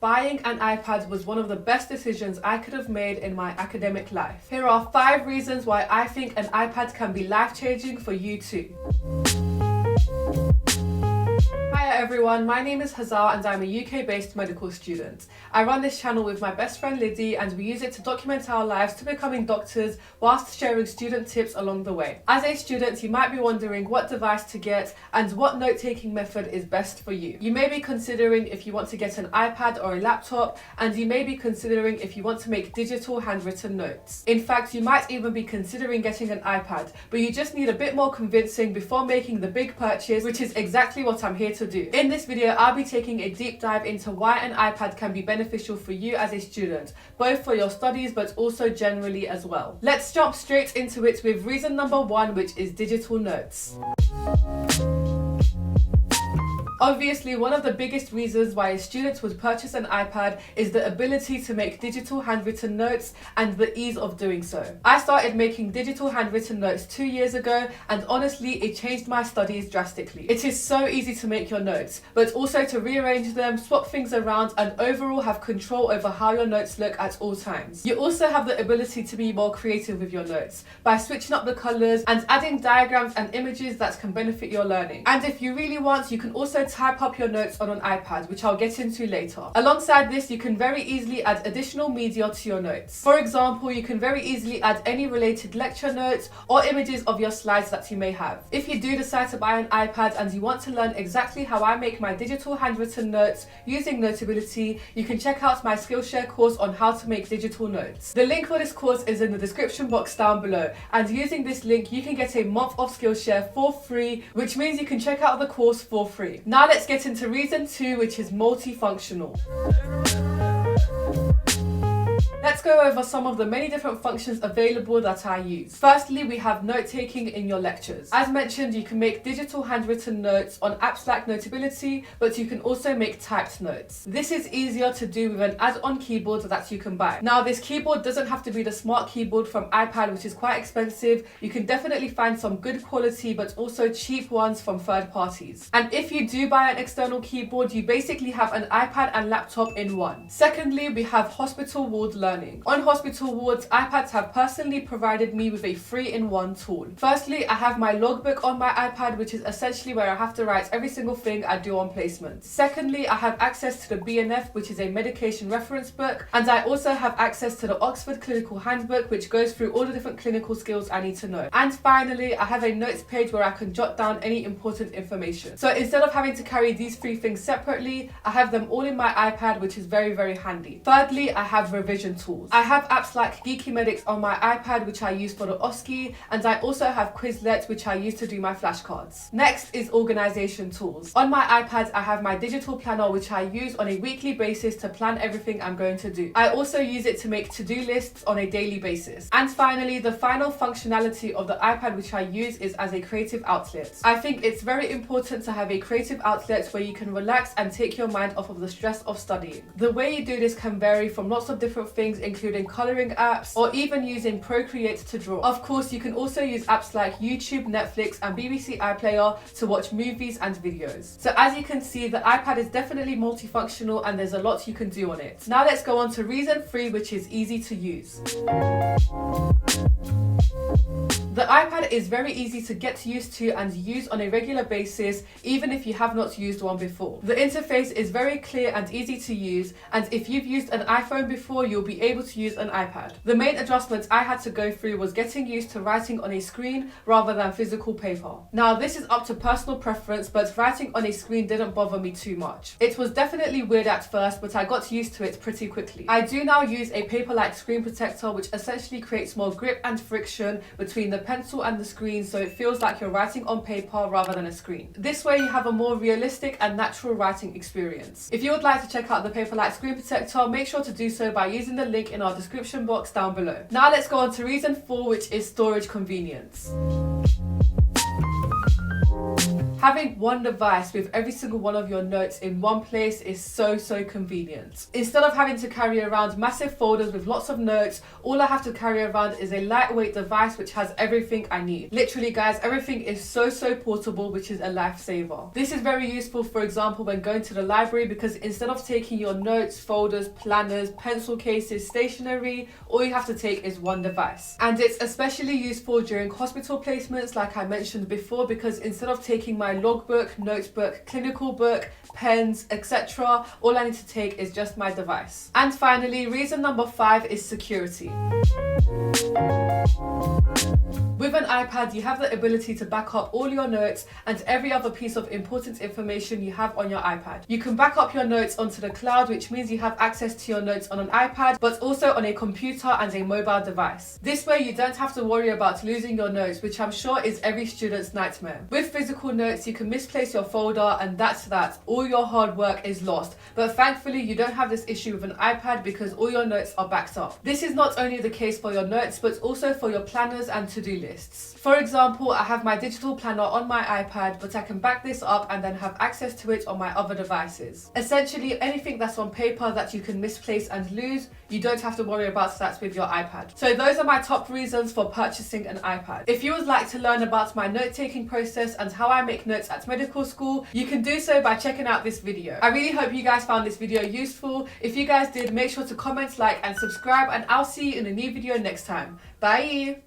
Buying an iPad was one of the best decisions I could have made in my academic life. Here are 5 reasons why I think an iPad can be life-changing for you too. Hi everyone, my name is Hazar and I'm a UK-based medical student. I run this channel with my best friend Liddy and we use it to document our lives to becoming doctors whilst sharing student tips along the way. As a student, you might be wondering what device to get and what note-taking method is best for you. You may be considering if you want to get an iPad or a laptop, and you may be considering if you want to make digital handwritten notes. In fact, you might even be considering getting an iPad, but you just need a bit more convincing before making the big purchase, which is exactly what I'm here to do. In this video, I'll be taking a deep dive into why an iPad can be beneficial for you as a student, both for your studies but also generally as well. Let's jump straight into it with reason number 1, which is digital notes. Obviously, one of the biggest reasons why a student would purchase an iPad is the ability to make digital handwritten notes and the ease of doing so. I started making digital handwritten notes 2 years ago, and honestly, it changed my studies drastically. It is so easy to make your notes, but also to rearrange them, swap things around, and overall have control over how your notes look at all times. You also have the ability to be more creative with your notes by switching up the colors and adding diagrams and images that can benefit your learning. And if you really want, you can also type up your notes on an iPad, which I'll get into later. Alongside this, you can very easily add additional media to your notes. For example, you can very easily add any related lecture notes or images of your slides that you may have. If you do decide to buy an iPad and you want to learn exactly how I make my digital handwritten notes using Notability, you can check out my SKILLSHARE course on how to make digital notes. The link for this course is in the description box down below, and using this link you can get a month of SKILLSHARE for free, which means you can check out the course for free. Now let's get into reason 2, which is multifunctional. Let's go over some of the many different functions available that I use. Firstly, we have note-taking in your lectures. As mentioned, you can make digital handwritten notes on apps like Notability, but you can also make typed notes. This is easier to do with an add-on keyboard that you can buy. Now, this keyboard doesn't have to be the smart keyboard from iPad, which is quite expensive. You can definitely find some good quality, but also cheap ones from third parties. And if you do buy an external keyboard, you basically have an iPad and laptop in one. Secondly, we have hospital ward learning. On hospital wards, iPads have personally provided me with a 3-in-1 tool. Firstly, I have my logbook on my iPad, which is essentially where I have to write every single thing I do on placement. Secondly, I have access to the BNF, which is a medication reference book, and I also have access to the Oxford Clinical Handbook, which goes through all the different clinical skills I need to know. And finally, I have a notes page where I can jot down any important information. So instead of having to carry these 3 things separately, I have them all in my iPad, which is very, very handy. Thirdly, I have revision tools. I have apps like Geeky Medics on my iPad, which I use for the OSCE, and I also have Quizlet, which I use to do my flashcards. Next is organization tools. On my iPad, I have my digital planner, which I use on a weekly basis to plan everything I'm going to do. I also use it to make to-do lists on a daily basis. And finally, the final functionality of the iPad which I use is as a creative outlet. I think it's very important to have a creative outlet where you can relax and take your mind off of the stress of studying. The way you do this can vary from lots of different things, including coloring apps or even using Procreate to draw. Of course, you can also use apps like YouTube, Netflix and BBC iPlayer to watch movies and videos. So as you can see, the iPad is definitely multifunctional and there's a lot you can do on it. Now let's go on to reason 3, which is easy to use. The iPad is very easy to get used to and use on a regular basis, even if you have not used one before. The interface is very clear and easy to use, and if you've used an iPhone before, you'll be able to use an iPad. The main adjustments I had to go through was getting used to writing on a screen rather than physical paper. Now, this is up to personal preference, but writing on a screen didn't bother me too much. It was definitely weird at first, but I got used to it pretty quickly. I do now use a PAPERLIKE screen protector, which essentially creates more grip and friction between the pencil and the screen, so it feels like you're writing on paper rather than a screen. This way you have a more realistic and natural writing experience. If you would like to check out the PAPERLIKE screen protector, make sure to do so by using the link in our description box down below. Now let's go on to reason 4, which is storage convenience. Having one device with every single one of your notes in one place is so convenient. Instead of having to carry around massive folders with lots of notes, all I have to carry around is a lightweight device which has everything I need. Literally guys, everything is so portable, which is a lifesaver. This is very useful, for example, when going to the library, because instead of taking your notes, folders, planners, pencil cases, stationery, all you have to take is one device. And it's especially useful during hospital placements, like I mentioned before, because instead of taking my logbook, notebook, clinical book, pens, etc., all I need to take is just my device. And finally, reason number 5 is security. With an iPad, you have the ability to back up all your notes and every other piece of important information you have on your iPad. You can back up your notes onto the cloud, which means you have access to your notes on an iPad, but also on a computer and a mobile device. This way, you don't have to worry about losing your notes, which I'm sure is every student's nightmare. With physical notes, you can misplace your folder, and that's that. All your hard work is lost. But thankfully, you don't have this issue with an iPad because all your notes are backed up. This is not only the case for your notes, but also for your planners and to-do lists. For example, I have my digital planner on my iPad, but I can back this up and then have access to it on my other devices. Essentially, anything that's on paper that you can misplace and lose, you don't have to worry about that with your iPad. So those are my top reasons for purchasing an iPad. If you would like to learn about my note-taking process and how I make notes at medical school, you can do so by checking out this video. I really hope you guys found this video useful. If you guys did, make sure to comment, like and subscribe, and I'll see you in a new video next time. Bye!